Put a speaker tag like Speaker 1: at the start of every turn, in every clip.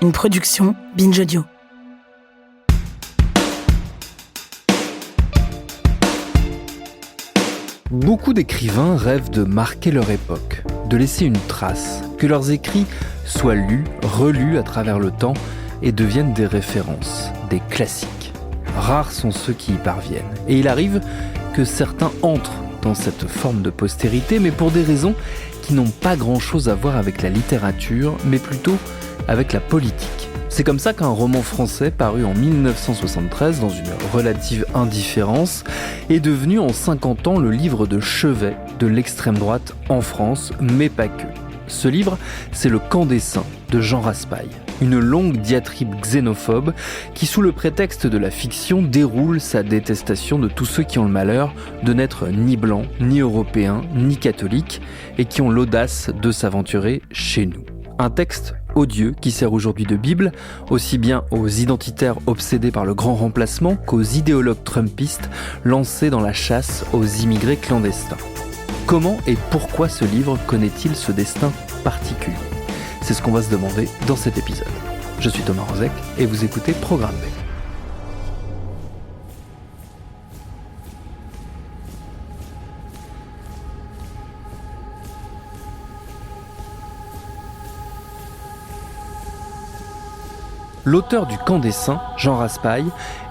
Speaker 1: une production Binge Audio.
Speaker 2: Beaucoup d'écrivains rêvent de marquer leur époque, de laisser une trace, que leurs écrits soient lus, relus à travers le temps et deviennent des références, des classiques. Rares sont ceux qui y parviennent, et il arrive que certains entrent dans cette forme de postérité, mais pour des raisons qui n'ont pas grand-chose à voir avec la littérature, mais plutôt avec la politique. C'est comme ça qu'un roman français paru en 1973 dans une relative indifférence est devenu en 50 ans le livre de chevet de l'extrême droite en France, mais pas que. Ce livre, c'est Le Camp des Saints de Jean Raspail, une longue diatribe xénophobe qui, sous le prétexte de la fiction, déroule sa détestation de tous ceux qui ont le malheur de n'être ni blancs, ni européens, ni catholiques et qui ont l'audace de s'aventurer chez nous. Un texte odieux qui sert aujourd'hui de Bible, aussi bien aux identitaires obsédés par le grand remplacement qu'aux idéologues trumpistes lancés dans la chasse aux immigrés clandestins. Comment et pourquoi ce livre connaît-il ce destin particulier ? C'est ce qu'on va se demander dans cet épisode. Je suis Thomas Rozek et vous écoutez Programme B. L'auteur du Camp des Saints, Jean Raspail,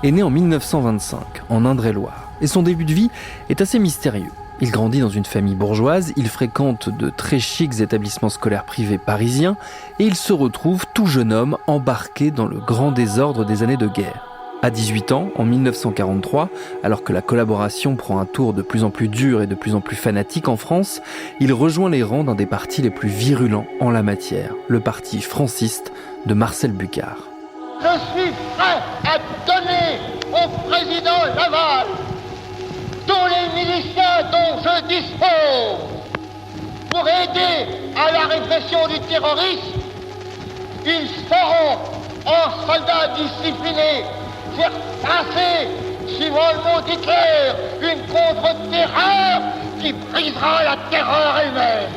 Speaker 2: est né en 1925, en Indre-et-Loire. Et son début de vie est assez mystérieux. Il grandit dans une famille bourgeoise, il fréquente de très chics établissements scolaires privés parisiens et il se retrouve tout jeune homme embarqué dans le grand désordre des années de guerre. À 18 ans, en 1943, alors que la collaboration prend un tour de plus en plus dur et de plus en plus fanatique en France, il rejoint les rangs d'un des partis les plus virulents en la matière, le parti franciste de Marcel Bucquart.
Speaker 3: Je suis prêt à donner au président Laval tous les miliciens dont je dispose pour aider à la répression du terrorisme. Ils seront, en soldats disciplinés, faire passer, suivant le mot d'Hitler, une contre-terreur qui brisera la terreur elle-même.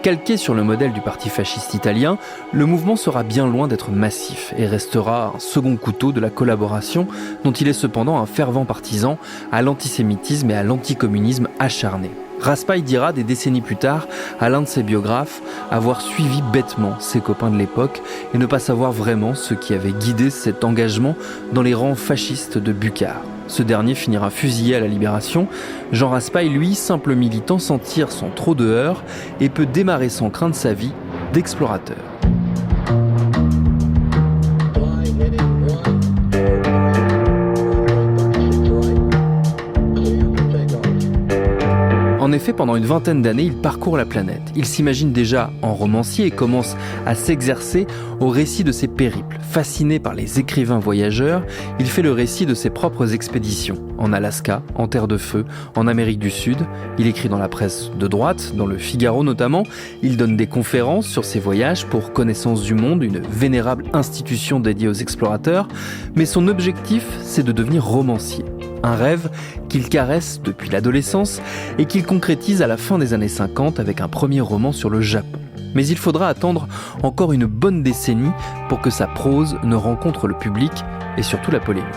Speaker 2: Calqué sur le modèle du parti fasciste italien, le mouvement sera bien loin d'être massif et restera un second couteau de la collaboration dont il est cependant un fervent partisan à l'antisémitisme et à l'anticommunisme acharné. Raspail dira des décennies plus tard à l'un de ses biographes avoir suivi bêtement ses copains de l'époque et ne pas savoir vraiment ce qui avait guidé cet engagement dans les rangs fascistes de Bucquart. Ce dernier finira fusillé à la Libération. Jean Raspail, lui, simple militant, s'en tire sans trop de heurts et peut démarrer sans crainte sa vie d'explorateur. En effet, pendant une vingtaine d'années, il parcourt la planète. Il s'imagine déjà en romancier et commence à s'exercer au récit de ses périples. Fasciné par les écrivains voyageurs, il fait le récit de ses propres expéditions. En Alaska, en Terre de Feu, en Amérique du Sud. Il écrit dans la presse de droite, dans le Figaro notamment. Il donne des conférences sur ses voyages pour Connaissance du Monde, une vénérable institution dédiée aux explorateurs. Mais son objectif, c'est de devenir romancier. Un rêve qu'il caresse depuis l'adolescence et qu'il concrétise à la fin des années 50 avec un premier roman sur le Japon. Mais il faudra attendre encore une bonne décennie pour que sa prose ne rencontre le public et surtout la polémique.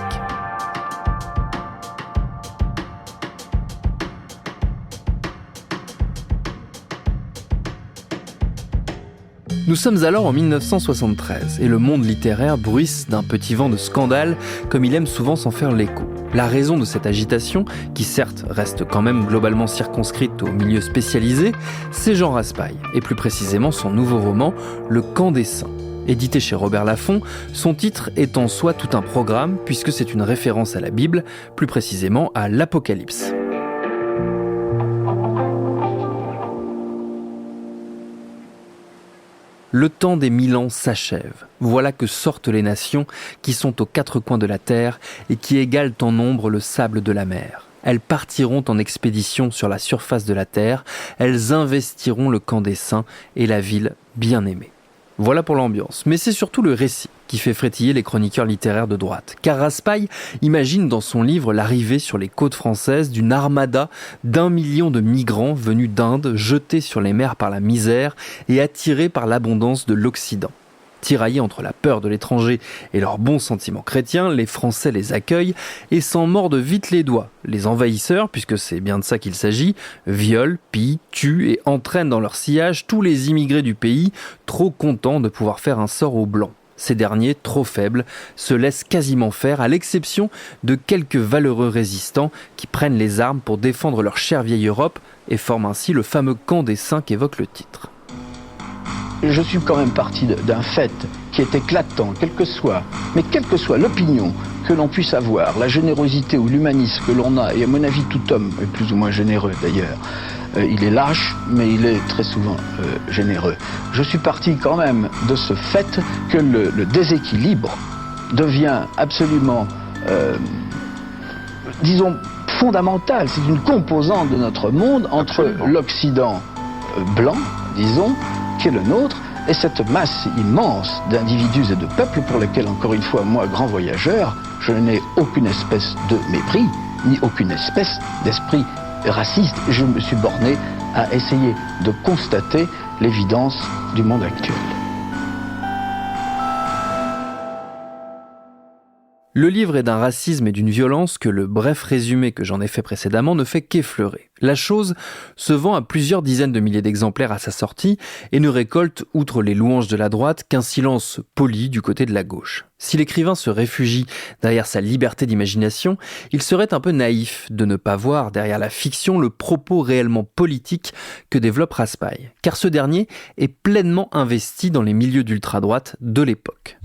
Speaker 2: Nous sommes alors en 1973 et le monde littéraire bruisse d'un petit vent de scandale comme il aime souvent s'en faire l'écho. La raison de cette agitation, qui certes reste quand même globalement circonscrite au milieu spécialisé, c'est Jean Raspail, et plus précisément son nouveau roman, Le Camp des Saints. Édité chez Robert Laffont, son titre est en soi tout un programme puisque c'est une référence à la Bible, plus précisément à l'Apocalypse. Le temps des 1000 ans s'achève. Voilà que sortent les nations qui sont aux quatre coins de la terre et qui égalent en nombre le sable de la mer. Elles partiront en expédition sur la surface de la terre, elles investiront le camp des saints et la ville bien-aimée. Voilà pour l'ambiance. Mais c'est surtout le récit qui fait frétiller les chroniqueurs littéraires de droite. Car Raspail imagine dans son livre l'arrivée sur les côtes françaises d'une armada d'1 million de migrants venus d'Inde, jetés sur les mers par la misère et attirés par l'abondance de l'Occident. Tiraillés entre la peur de l'étranger et leurs bons sentiments chrétiens, les Français les accueillent et s'en mordent vite les doigts. Les envahisseurs, puisque c'est bien de ça qu'il s'agit, violent, pillent, tuent et entraînent dans leur sillage tous les immigrés du pays, trop contents de pouvoir faire un sort aux Blancs. Ces derniers, trop faibles, se laissent quasiment faire, à l'exception de quelques valeureux résistants qui prennent les armes pour défendre leur chère vieille Europe et forment ainsi le fameux camp des saints qu'évoque le titre.
Speaker 4: Je suis quand même parti d'un fait qui est éclatant, quelle que soit l'opinion que l'on puisse avoir, la générosité ou l'humanisme que l'on a, et à mon avis tout homme est plus ou moins généreux d'ailleurs, il est lâche, mais il est très souvent généreux. Je suis parti quand même de ce fait que le déséquilibre devient absolument, disons, fondamental. C'est une composante de notre monde entre l'Occident blanc, disons, qui est le nôtre, et cette masse immense d'individus et de peuples pour lesquels, encore une fois, moi, grand voyageur, je n'ai aucune espèce de mépris, ni aucune espèce d'esprit raciste. Je me suis borné à essayer de constater l'évidence du monde actuel.
Speaker 2: Le livre est d'un racisme et d'une violence que le bref résumé que j'en ai fait précédemment ne fait qu'effleurer. La chose se vend à plusieurs dizaines de milliers d'exemplaires à sa sortie et ne récolte, outre les louanges de la droite, qu'un silence poli du côté de la gauche. Si l'écrivain se réfugie derrière sa liberté d'imagination, il serait un peu naïf de ne pas voir derrière la fiction le propos réellement politique que développe Raspail, car ce dernier est pleinement investi dans les milieux d'ultra-droite de l'époque.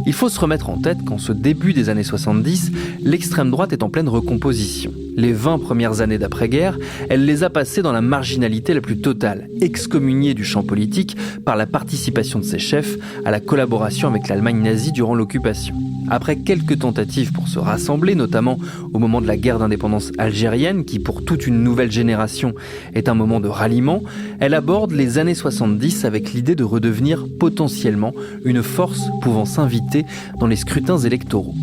Speaker 2: Il faut se remettre en tête qu'en ce début des années 70, l'extrême droite est en pleine recomposition. Les 20 premières années d'après-guerre, elle les a passées dans la marginalité la plus totale, excommuniée du champ politique par la participation de ses chefs à la collaboration avec l'Allemagne nazie durant l'occupation. Après quelques tentatives pour se rassembler, notamment au moment de la guerre d'indépendance algérienne, qui pour toute une nouvelle génération est un moment de ralliement, elle aborde les années 70 avec l'idée de redevenir potentiellement une force pouvant s'inviter dans les scrutins électoraux.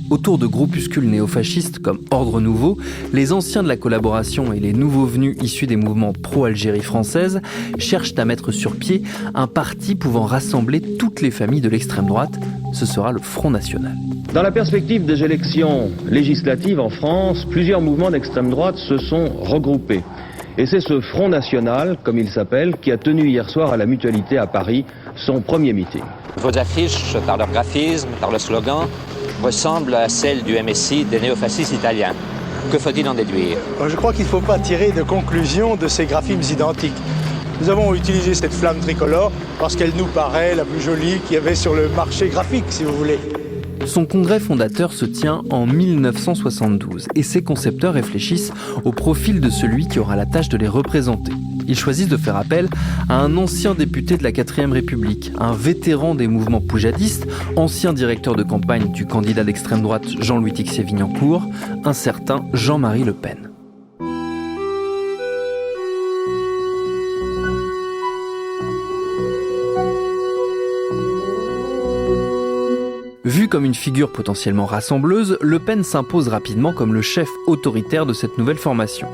Speaker 2: Autour de groupuscules néofascistes comme Ordre Nouveau, les anciens de la collaboration et les nouveaux venus issus des mouvements pro-Algérie française cherchent à mettre sur pied un parti pouvant rassembler toutes les familles de l'extrême droite. Ce sera le Front National.
Speaker 5: Dans la perspective des élections législatives en France, plusieurs mouvements d'extrême droite se sont regroupés. Et c'est ce Front National, comme il s'appelle, qui a tenu hier soir à la Mutualité à Paris son premier meeting.
Speaker 6: Vos affiches, par leur graphisme, par le slogan, ressemblent à celles du MSI des néofascistes italiens. Que faut-il en déduire ?
Speaker 7: Je crois qu'il ne faut pas tirer de conclusion de ces graphismes identiques. Nous avons utilisé cette flamme tricolore parce qu'elle nous paraît la plus jolie qu'il y avait sur le marché graphique, si vous voulez.
Speaker 2: Son congrès fondateur se tient en 1972 et ses concepteurs réfléchissent au profil de celui qui aura la tâche de les représenter. Ils choisissent de faire appel à un ancien député de la 4e République, un vétéran des mouvements poujadistes, ancien directeur de campagne du candidat d'extrême droite Jean-Louis Tixier-Vignancourt, un certain Jean-Marie Le Pen. Vu comme une figure potentiellement rassembleuse, Le Pen s'impose rapidement comme le chef autoritaire de cette nouvelle formation,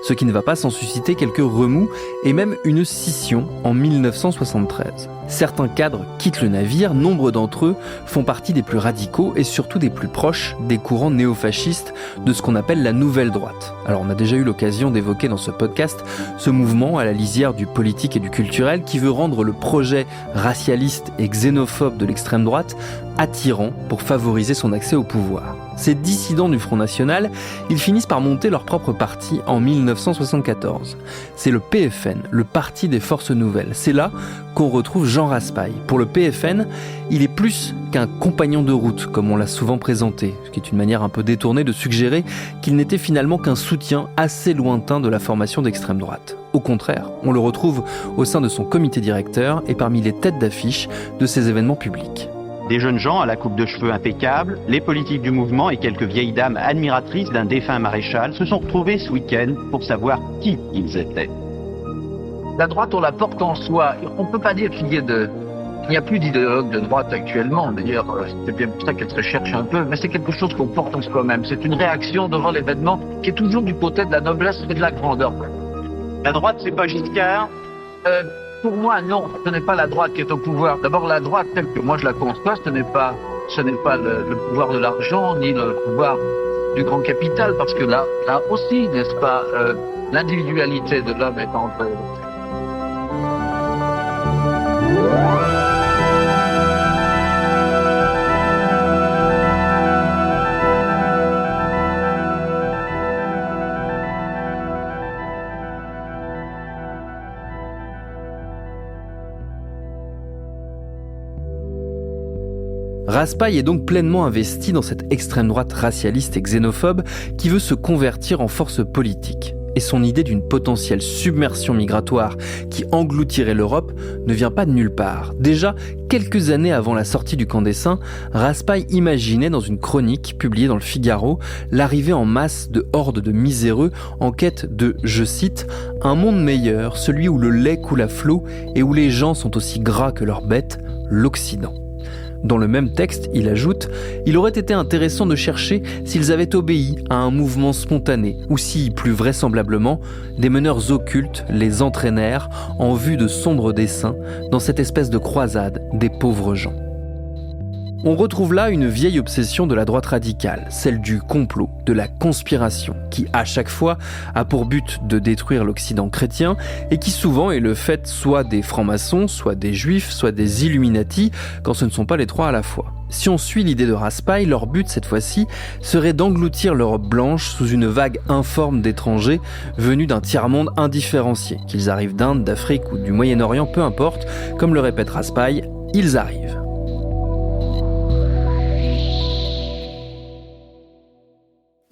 Speaker 2: ce qui ne va pas sans susciter quelques remous et même une scission en 1973. Certains cadres quittent le navire, nombre d'entre eux font partie des plus radicaux et surtout des plus proches des courants néofascistes de ce qu'on appelle la nouvelle droite. Alors on a déjà eu l'occasion d'évoquer dans ce podcast ce mouvement à la lisière du politique et du culturel qui veut rendre le projet racialiste et xénophobe de l'extrême droite attirant pour favoriser son accès au pouvoir. Ces dissidents du Front National, ils finissent par monter leur propre parti en 1974. C'est le PFN, le Parti des Forces Nouvelles. C'est là qu'on retrouve Jean Raspail. Pour le PFN, il est plus qu'un compagnon de route, comme on l'a souvent présenté, ce qui est une manière un peu détournée de suggérer qu'il n'était finalement qu'un soutien assez lointain de la formation d'extrême droite. Au contraire, on le retrouve au sein de son comité directeur et parmi les têtes d'affiche de ces événements publics.
Speaker 8: des jeunes gens à la coupe de cheveux impeccable, les politiques du mouvement et quelques vieilles dames admiratrices d'un défunt maréchal se sont retrouvés ce week-end pour savoir qui ils étaient.
Speaker 9: La droite, on la porte en soi. On ne peut pas dire qu'il n'y a plus d'idéologue de droite actuellement. D'ailleurs, c'est bien pour ça qu'elle se recherche un peu. Mais c'est quelque chose qu'on porte en soi-même. C'est une réaction devant l'événement qui est toujours du côté de la noblesse et de la grandeur.
Speaker 8: La droite, c'est pas Giscard ?
Speaker 9: Pour moi, non. Ce n'est pas la droite qui est au pouvoir. D'abord, la droite, telle que moi je la conçois, ce n'est pas le pouvoir de l'argent, ni le pouvoir du grand capital. Parce que là aussi, n'est-ce pas, l'individualité de l'homme est en jeu.
Speaker 2: Raspail est donc pleinement investi dans cette extrême droite racialiste et xénophobe qui veut se convertir en force politique. Et son idée d'une potentielle submersion migratoire qui engloutirait l'Europe ne vient pas de nulle part. Déjà, quelques années avant la sortie du camp des Saints, Raspail imaginait dans une chronique publiée dans le Figaro l'arrivée en masse de hordes de miséreux en quête de, je cite, « un monde meilleur, celui où le lait coule à flot et où les gens sont aussi gras que leurs bêtes, l'Occident ». Dans le même texte, il ajoute « Il aurait été intéressant de chercher s'ils avaient obéi à un mouvement spontané ou si, plus vraisemblablement, des meneurs occultes les entraînèrent en vue de sombres desseins dans cette espèce de croisade des pauvres gens. » On retrouve là une vieille obsession de la droite radicale, celle du complot, de la conspiration, qui à chaque fois a pour but de détruire l'Occident chrétien et qui souvent est le fait soit des francs-maçons, soit des juifs, soit des Illuminati, quand ce ne sont pas les trois à la fois. Si on suit l'idée de Raspail, leur but cette fois-ci serait d'engloutir l'Europe blanche sous une vague informe d'étrangers venus d'un tiers-monde indifférencié, qu'ils arrivent d'Inde, d'Afrique ou du Moyen-Orient, peu importe, comme le répète Raspail, ils arrivent.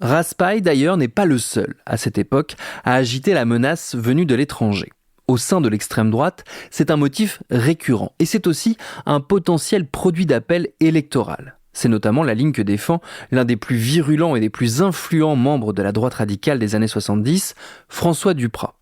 Speaker 2: Raspail, d'ailleurs, n'est pas le seul, à cette époque, à agiter la menace venue de l'étranger. Au sein de l'extrême droite, c'est un motif récurrent et c'est aussi un potentiel produit d'appel électoral. C'est notamment la ligne que défend l'un des plus virulents et des plus influents membres de la droite radicale des années 70, François Duprat.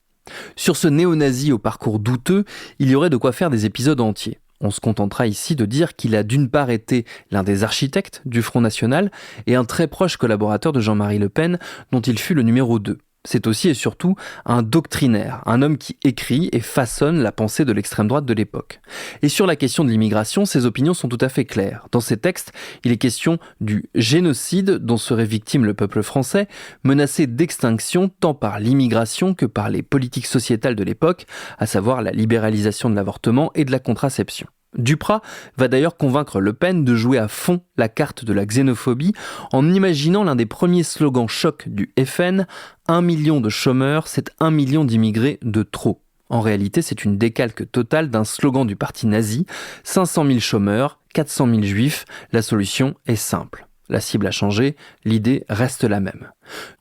Speaker 2: Sur ce néo-nazi au parcours douteux, il y aurait de quoi faire des épisodes entiers. On se contentera ici de dire qu'il a d'une part été l'un des architectes du Front National et un très proche collaborateur de Jean-Marie Le Pen, dont il fut le numéro 2. C'est aussi et surtout un doctrinaire, un homme qui écrit et façonne la pensée de l'extrême droite de l'époque. Et sur la question de l'immigration, ses opinions sont tout à fait claires. Dans ses textes, il est question du génocide dont serait victime le peuple français, menacé d'extinction tant par l'immigration que par les politiques sociétales de l'époque, à savoir la libéralisation de l'avortement et de la contraception. Duprat va d'ailleurs convaincre Le Pen de jouer à fond la carte de la xénophobie en imaginant l'un des premiers slogans choc du FN « 1 million de chômeurs, c'est 1 million d'immigrés de trop ». En réalité, c'est une décalque totale d'un slogan du parti nazi « 500 000 chômeurs, 400 000 juifs, la solution est simple ». La cible a changé, l'idée reste la même.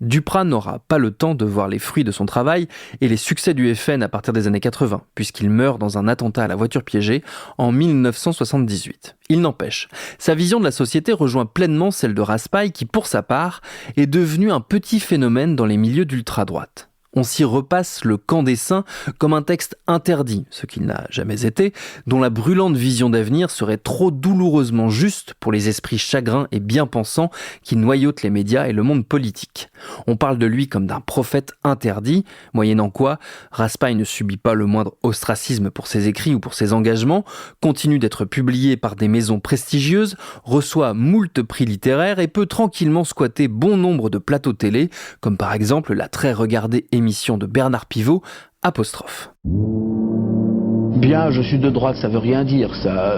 Speaker 2: Duprat n'aura pas le temps de voir les fruits de son travail et les succès du FN à partir des années 80, puisqu'il meurt dans un attentat à la voiture piégée en 1978. Il n'empêche, sa vision de la société rejoint pleinement celle de Raspail qui, pour sa part, est devenu un petit phénomène dans les milieux d'ultra-droite. On s'y repasse le camp des Saints comme un texte interdit, ce qu'il n'a jamais été, dont la brûlante vision d'avenir serait trop douloureusement juste pour les esprits chagrins et bien pensants qui noyautent les médias et le monde politique. On parle de lui comme d'un prophète interdit, moyennant quoi Raspail ne subit pas le moindre ostracisme pour ses écrits ou pour ses engagements, continue d'être publié par des maisons prestigieuses, reçoit moult prix littéraires et peut tranquillement squatter bon nombre de plateaux télé, comme par exemple la très regardée émission de Bernard Pivot, Apostrophe.
Speaker 4: Bien, je suis de droite, ça veut rien dire, ça.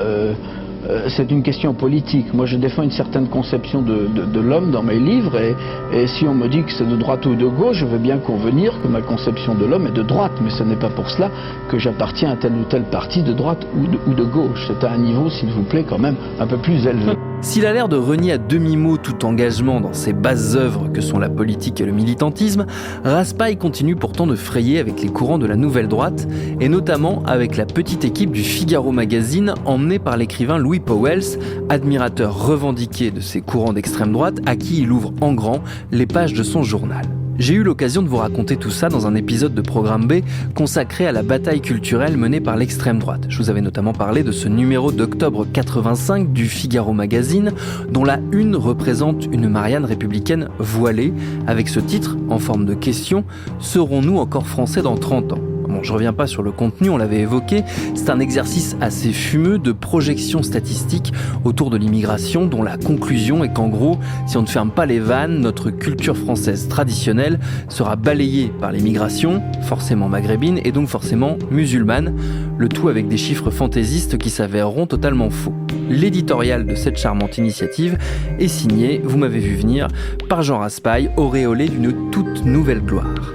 Speaker 4: C'est une question politique. Moi, je défends une certaine conception de l'homme dans mes livres, et si on me dit que c'est de droite ou de gauche, je veux bien convenir que ma conception de l'homme est de droite, mais ce n'est pas pour cela que j'appartiens à tel ou tel parti de droite ou de gauche. C'est à un niveau, s'il vous plaît, quand même un peu plus élevé.
Speaker 2: S'il a l'air de renier à demi-mot tout engagement dans ses basses œuvres que sont la politique et le militantisme, Raspail continue pourtant de frayer avec les courants de la nouvelle droite, et notamment avec la petite équipe du Figaro Magazine emmenée par l'écrivain Louis Louis Pauwels, admirateur revendiqué de ces courants d'extrême droite à qui il ouvre en grand les pages de son journal. J'ai eu l'occasion de vous raconter tout ça dans un épisode de Programme B consacré à la bataille culturelle menée par l'extrême droite. Je vous avais notamment parlé de ce numéro d'octobre 85 du Figaro Magazine, dont la une représente une Marianne républicaine voilée, avec ce titre, en forme de question, « Serons-nous encore français dans 30 ans ?» Bon, je reviens pas sur le contenu, on l'avait évoqué, c'est un exercice assez fumeux de projection statistique autour de l'immigration dont la conclusion est qu'en gros, si on ne ferme pas les vannes, notre culture française traditionnelle sera balayée par l'immigration, forcément maghrébine et donc forcément musulmane, le tout avec des chiffres fantaisistes qui s'avéreront totalement faux. L'éditorial de cette charmante initiative est signé, vous m'avez vu venir, par Jean Raspail, auréolé d'une toute nouvelle gloire.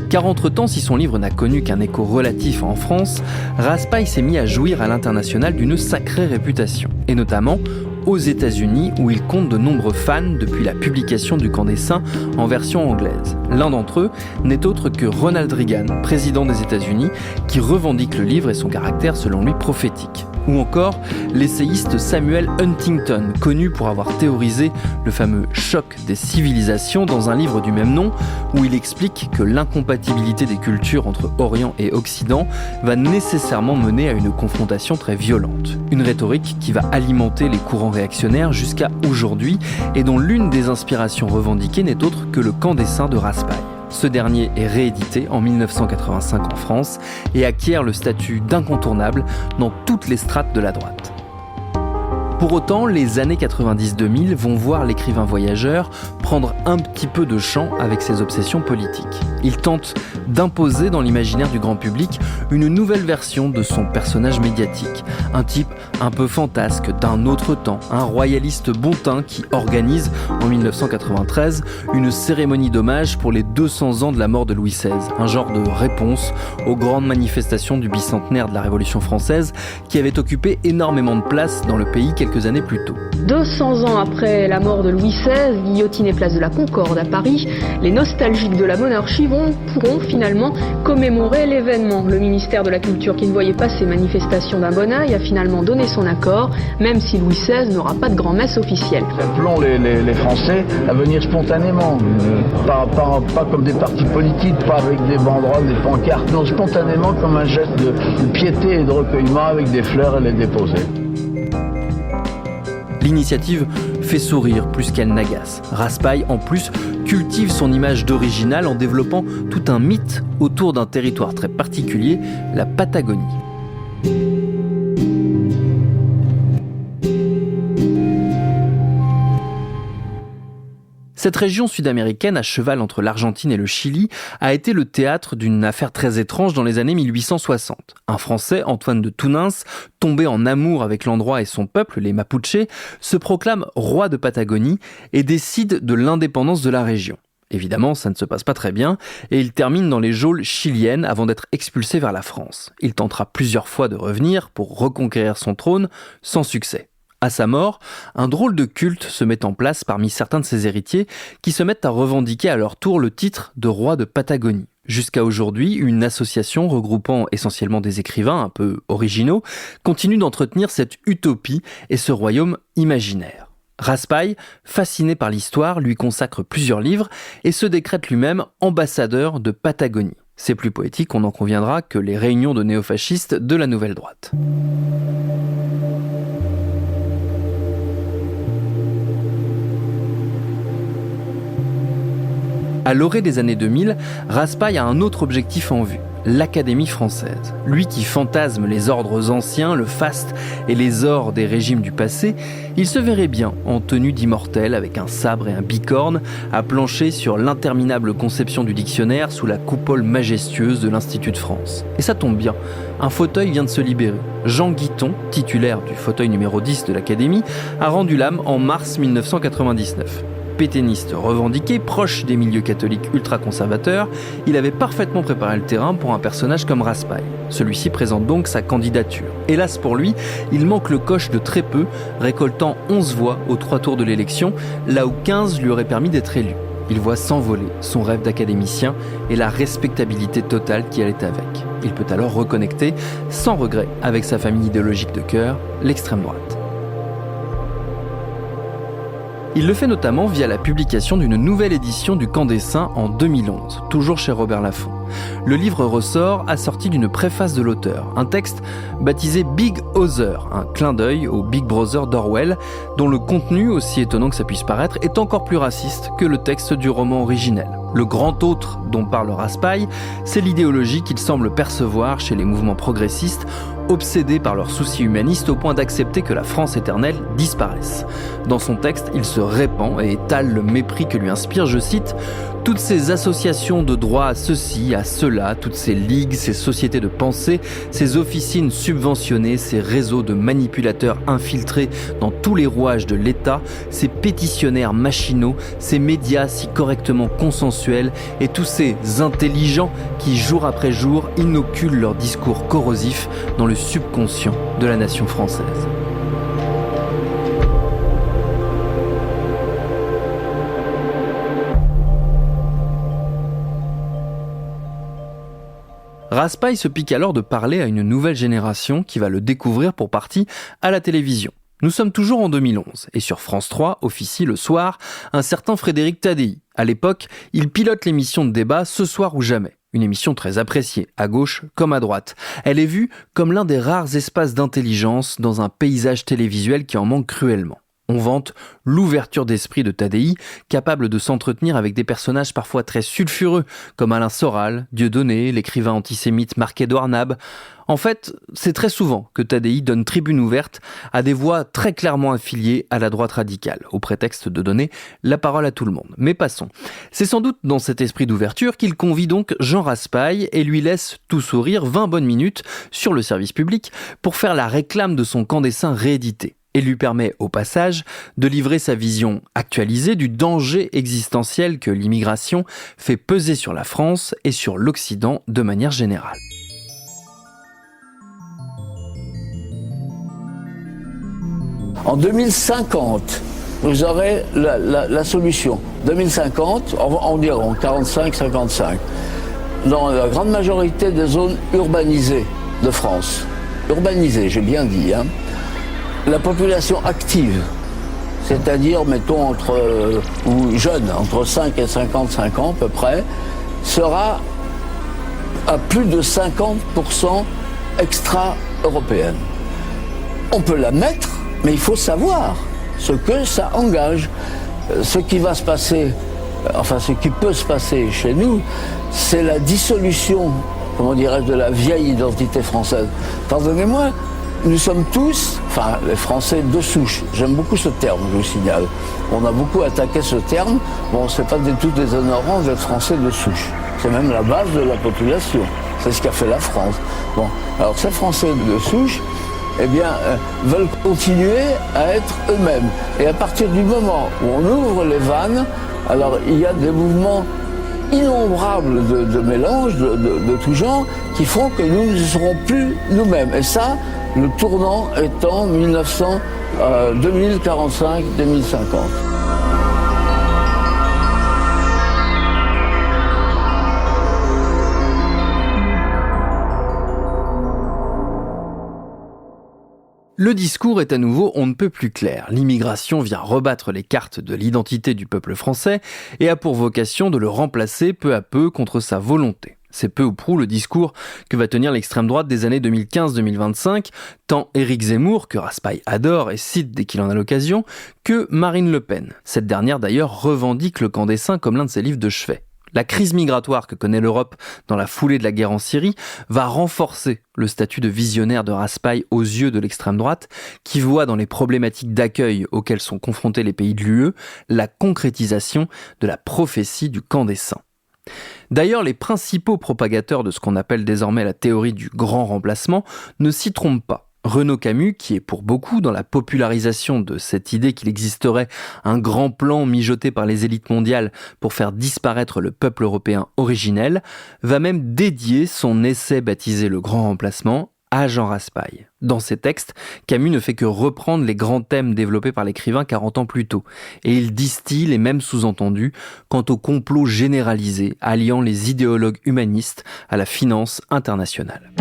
Speaker 2: Car entre-temps, si son livre n'a connu qu'un écho relatif en France, Raspail s'est mis à jouir à l'international d'une sacrée réputation, et notamment aux États-Unis où il compte de nombreux fans depuis la publication du Camp des Saints en version anglaise. L'un d'entre eux n'est autre que Ronald Reagan, président des États-Unis, qui revendique le livre et son caractère selon lui prophétique. Ou encore l'essayiste Samuel Huntington, connu pour avoir théorisé le fameux choc des civilisations dans un livre du même nom, où il explique que l'incompatibilité des cultures entre Orient et Occident va nécessairement mener à une confrontation très violente. Une rhétorique qui va alimenter les courants réactionnaires jusqu'à aujourd'hui et dont l'une des inspirations revendiquées n'est autre que le Camp des Saints de Raspail. Ce dernier est réédité en 1985 en France et acquiert le statut d'incontournable dans toutes les strates de la droite. Pour autant, les années 90-2000 vont voir l'écrivain voyageur prendre un petit peu de champ avec ses obsessions politiques. Il tente d'imposer dans l'imaginaire du grand public une nouvelle version de son personnage médiatique. Un type un peu fantasque d'un autre temps, un royaliste bontin qui organise en 1993 une cérémonie d'hommage pour les 200 ans de la mort de Louis XVI. Un genre de réponse aux grandes manifestations du bicentenaire de la Révolution française qui avait occupé énormément de place dans le pays quelques années plus tôt.
Speaker 10: 200 ans après la mort de Louis XVI, guillotiné place de la Concorde à Paris, les nostalgiques de la monarchie pourront finalement commémorer l'événement. Le ministère de la Culture, qui ne voyait pas ces manifestations d'un bon œil, a finalement donné son accord, même si Louis XVI n'aura pas de grand-messe officielle.
Speaker 4: Appelons les Français à venir spontanément, pas comme des partis politiques, pas avec des banderoles, des pancartes, non, spontanément comme un geste de piété et de recueillement avec des fleurs et les déposer.
Speaker 2: L'initiative fait sourire plus qu'elle n'agace. Raspail, en plus, cultive son image d'original en développant tout un mythe autour d'un territoire très particulier, la Patagonie. Cette région sud-américaine, à cheval entre l'Argentine et le Chili, a été le théâtre d'une affaire très étrange dans les années 1860. Un Français, Antoine de Tounens, tombé en amour avec l'endroit et son peuple, les Mapuches, se proclame roi de Patagonie et décide de l'indépendance de la région. Évidemment, ça ne se passe pas très bien et il termine dans les geôles chiliennes avant d'être expulsé vers la France. Il tentera plusieurs fois de revenir pour reconquérir son trône, sans succès. À sa mort, un drôle de culte se met en place parmi certains de ses héritiers qui se mettent à revendiquer à leur tour le titre de roi de Patagonie. Jusqu'à aujourd'hui, une association regroupant essentiellement des écrivains un peu originaux continue d'entretenir cette utopie et ce royaume imaginaire. Raspail, fasciné par l'histoire, lui consacre plusieurs livres et se décrète lui-même ambassadeur de Patagonie. C'est plus poétique, on en conviendra, que les réunions de néofascistes de la Nouvelle Droite. À l'orée des années 2000, Raspail a un autre objectif en vue, l'Académie française. Lui qui fantasme les ordres anciens, le faste et les ors des régimes du passé, il se verrait bien en tenue d'immortel avec un sabre et un bicorne à plancher sur l'interminable conception du dictionnaire sous la coupole majestueuse de l'Institut de France. Et ça tombe bien, un fauteuil vient de se libérer. Jean Guiton, titulaire du fauteuil numéro 10 de l'Académie, a rendu l'âme en mars 1999. Pétainiste revendiqué, proche des milieux catholiques ultra-conservateurs, il avait parfaitement préparé le terrain pour un personnage comme Raspail. Celui-ci présente donc sa candidature. Hélas pour lui, il manque le coche de très peu, récoltant 11 voix aux 3 tours de l'élection, là où 15 lui auraient permis d'être élu. Il voit s'envoler son rêve d'académicien et la respectabilité totale qui allait avec. Il peut alors reconnecter, sans regret, avec sa famille idéologique de cœur, l'extrême droite. Il le fait notamment via la publication d'une nouvelle édition du Camp des Saints en 2011, toujours chez Robert Laffont. Le livre ressort assorti d'une préface de l'auteur, un texte baptisé Big Other, un clin d'œil au Big Brother d'Orwell, dont le contenu, aussi étonnant que ça puisse paraître, est encore plus raciste que le texte du roman originel. Le grand autre dont parle Raspail, c'est l'idéologie qu'il semble percevoir chez les mouvements progressistes, obsédés par leurs soucis humanistes au point d'accepter que la France éternelle disparaisse. Dans son texte, il se répand et étale le mépris que lui inspire, je cite, « toutes ces associations de droit à ceci, à cela, toutes ces ligues, ces sociétés de pensée, ces officines subventionnées, ces réseaux de manipulateurs infiltrés dans tous les rouages de l'État, ces pétitionnaires machinaux, ces médias si correctement consensuels et tous ces intelligents qui, jour après jour, inoculent leurs discours corrosifs dans le subconscient de la nation française. » Raspail se pique alors de parler à une nouvelle génération qui va le découvrir pour partie à la télévision. Nous sommes toujours en 2011 et sur France 3 officie le soir un certain Frédéric Taddeï. À l'époque, il pilote l'émission de débat Ce soir ou jamais. Une émission très appréciée, à gauche comme à droite. Elle est vue comme l'un des rares espaces d'intelligence dans un paysage télévisuel qui en manque cruellement. On vante l'ouverture d'esprit de Taddeï, capable de s'entretenir avec des personnages parfois très sulfureux, comme Alain Soral, Dieudonné, l'écrivain antisémite Marc-Édouard Nab. En fait, c'est très souvent que Taddeï donne tribune ouverte à des voix très clairement affiliées à la droite radicale, au prétexte de donner la parole à tout le monde. Mais passons. C'est sans doute dans cet esprit d'ouverture qu'il convie donc Jean Raspail et lui laisse tout sourire 20 bonnes minutes sur le service public pour faire la réclame de son Camp des Saints réédité. Et lui permet, au passage, de livrer sa vision actualisée du danger existentiel que l'immigration fait peser sur la France et sur l'Occident de manière générale.
Speaker 11: En 2050, vous aurez la solution. 2050, environ 45-55, dans la grande majorité des zones urbanisées de France. Urbanisées, j'ai bien dit, hein. La population active, c'est-à-dire, mettons, ou jeune, entre 5 et 55 ans à peu près, sera à plus de 50% extra-européenne. On peut la mettre, mais il faut savoir ce que ça engage. Ce qui va se passer, enfin ce qui peut se passer chez nous, c'est la dissolution, comment dirais-je, de la vieille identité française. Pardonnez-moi, nous sommes tous, enfin les Français de souche, j'aime beaucoup ce terme, je vous signale. On a beaucoup attaqué ce terme, bon c'est pas du tout déshonorant d'être Français de souche. C'est même la base de la population, c'est ce qu'a fait la France. Bon, alors ces Français de souche, eh bien, veulent continuer à être eux-mêmes. Et à partir du moment où on ouvre les vannes, alors il y a des mouvements innombrables de mélange, de tout genre, qui font que nous ne serons plus nous-mêmes. Et ça, le tournant étant 2045-2050.
Speaker 2: Le discours est à nouveau on ne peut plus clair. L'immigration vient rebattre les cartes de l'identité du peuple français et a pour vocation de le remplacer peu à peu contre sa volonté. C'est peu ou prou le discours que va tenir l'extrême droite des années 2015-2025, tant Éric Zemmour, que Raspail adore et cite dès qu'il en a l'occasion, que Marine Le Pen. Cette dernière d'ailleurs revendique le Camp des Saints comme l'un de ses livres de chevet. La crise migratoire que connaît l'Europe dans la foulée de la guerre en Syrie va renforcer le statut de visionnaire de Raspail aux yeux de l'extrême droite, qui voit dans les problématiques d'accueil auxquelles sont confrontés les pays de l'UE la concrétisation de la prophétie du Camp des Saints. D'ailleurs, les principaux propagateurs de ce qu'on appelle désormais la théorie du grand remplacement ne s'y trompent pas. Renaud Camus, qui est pour beaucoup dans la popularisation de cette idée qu'il existerait un grand plan mijoté par les élites mondiales pour faire disparaître le peuple européen originel, va même dédier son essai baptisé Le Grand Remplacement à Jean Raspail. Dans ses textes, Camus ne fait que reprendre les grands thèmes développés par l'écrivain 40 ans plus tôt, et il distille les mêmes sous-entendus quant au complot généralisé alliant les idéologues humanistes à la finance internationale.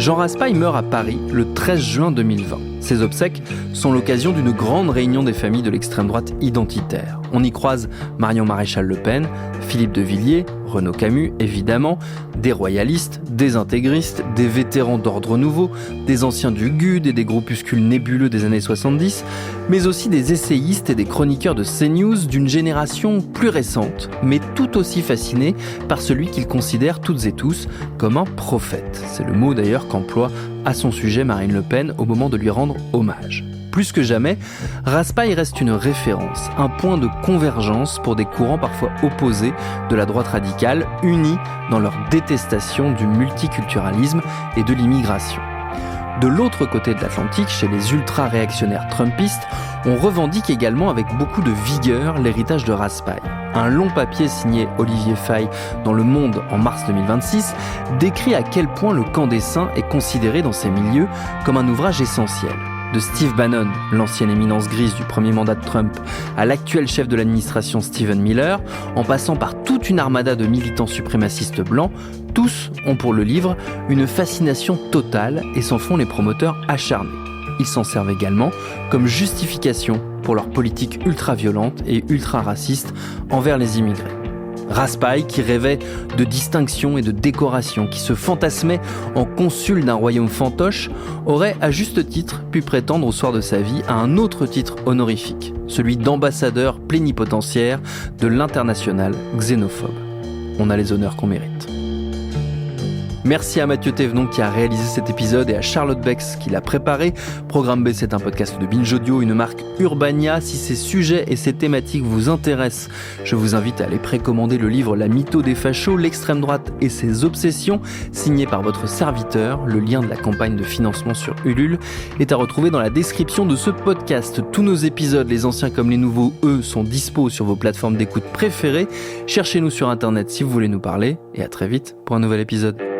Speaker 2: Jean Raspail meurt à Paris le 13 juin 2020. Ses obsèques sont l'occasion d'une grande réunion des familles de l'extrême droite identitaire. On y croise Marion Maréchal Le Pen, Philippe de Villiers, Renaud Camus évidemment, des royalistes, des intégristes, des vétérans d'ordre nouveau, des anciens du GUD et des groupuscules nébuleux des années 70, mais aussi des essayistes et des chroniqueurs de CNews d'une génération plus récente, mais tout aussi fascinés par celui qu'ils considèrent toutes et tous comme un prophète. C'est le mot d'ailleurs qu'emploie à son sujet Marine Le Pen au moment de lui rendre hommage. Plus que jamais, Raspail reste une référence, un point de convergence pour des courants parfois opposés de la droite radicale, unis dans leur détestation du multiculturalisme et de l'immigration. De l'autre côté de l'Atlantique, chez les ultra-réactionnaires trumpistes, on revendique également avec beaucoup de vigueur l'héritage de Raspail. Un long papier signé Olivier Faye dans Le Monde en mars 2026 décrit à quel point le camp des saints est considéré dans ces milieux comme un ouvrage essentiel. De Steve Bannon, l'ancienne éminence grise du premier mandat de Trump, à l'actuel chef de l'administration Stephen Miller, en passant par toute une armada de militants suprémacistes blancs, tous ont pour le livre une fascination totale et s'en font les promoteurs acharnés. Ils s'en servent également comme justification pour leur politique ultra-violente et ultra-raciste envers les immigrés. Raspail, qui rêvait de distinction et de décoration, qui se fantasmait en consul d'un royaume fantoche, aurait à juste titre pu prétendre au soir de sa vie à un autre titre honorifique, celui d'ambassadeur plénipotentiaire de l'international xénophobe. On a les honneurs qu'on mérite. Merci à Mathieu Thévenon qui a réalisé cet épisode et à Charlotte Bex qui l'a préparé. Programme B, c'est un podcast de Binge Audio, une marque Urbania. Si ces sujets et ces thématiques vous intéressent, je vous invite à aller précommander le livre La mytho des fachos, l'extrême droite et ses obsessions, signé par votre serviteur. Le lien de la campagne de financement sur Ulule est à retrouver dans la description de ce podcast. Tous nos épisodes, les anciens comme les nouveaux, eux, sont dispo sur vos plateformes d'écoute préférées. Cherchez-nous sur Internet si vous voulez nous parler et à très vite pour un nouvel épisode.